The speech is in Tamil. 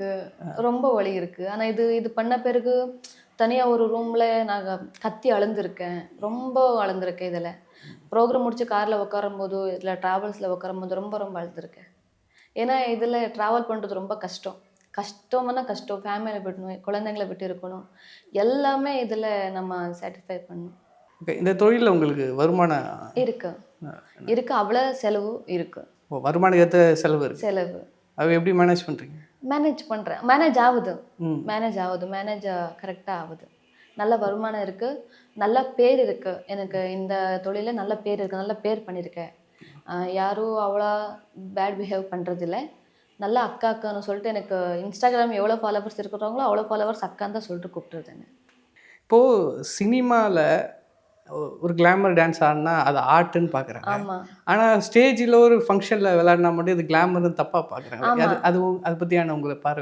இருக்கு, ரொம்ப வலி இருக்கு. ஆனா இது இது பண்ண பிறகு தனியா ஒரு ரூம்ல நாங்க கத்தி அழுந்திருக்கேன். ரொம்ப அழுந்திருக்கேன் இதுல. ப்ரோகிராம் முடிச்சு கார்ல உட்காரும்போது, இல்ல டிராவல்ஸ்ல உட்காரும்போது ரொம்ப ரொம்ப அழுந்திருக்கேன். ஏன்னா இதுல டிராவல் பண்றது ரொம்ப கஷ்டம். கஷ்டம்னா கஷ்டம். ஃபேமிலிய விடணும், குழந்தைங்கள விட்டு இருக்கணும். எல்லாமே இதுல நம்ம சாட்டிஸ்ஃபை பண்ணணும். ஓகே. இந்த தொழில்ல உங்களுக்கு வருமானம் இருக்கு. இருக்கு. அவ்வளோ செலவு இருக்கு. வருமானம் ஏத்த செலவு இருக்கு. செலவு. அது எப்படி மேனேஜ் பண்றீங்க? மேனேஜ் பண்றேன். மேனேஜ் ஆவுது. ம். மேனேஜ் கரெக்ட்டா ஆவுது. நல்ல வருமானம் இருக்கு. நல்ல பேர் இருக்கு. எனக்கு இந்த தொழில்ல நல்ல பேர் இருக்கு. நல்ல பேர் பண்ணியிருக்கேன். யாரும் அவ்வளோ பேட் பிஹேவ் பண்றதில்ல. நல்ல அக்கான்னு சொல்லிட்டு எனக்கு இன்ஸ்டாகிராம் எவ்வளோ ஃபாலோவர்ஸ் இருக்கிறாங்களோ, அவ்வளோ ஃபாலோவர்ஸ் அக்கான்னு தான் சொல்லிட்டு கூப்பிடுறது என்ன. இப்போ சினிமால ஒரு கிளாமர் டான்ஸ் ஆடினா அது ஆர்ட்னு பார்க்குறாங்க. ஆமா. ஆனால் ஸ்டேஜில் ஒரு ஃபங்க்ஷனில் விளையாடினா மட்டும் இது கிளாமர்னு தப்பாக பார்க்குறாங்க. ஆமா. அது அது அதை பற்றியான உங்களை பார்வை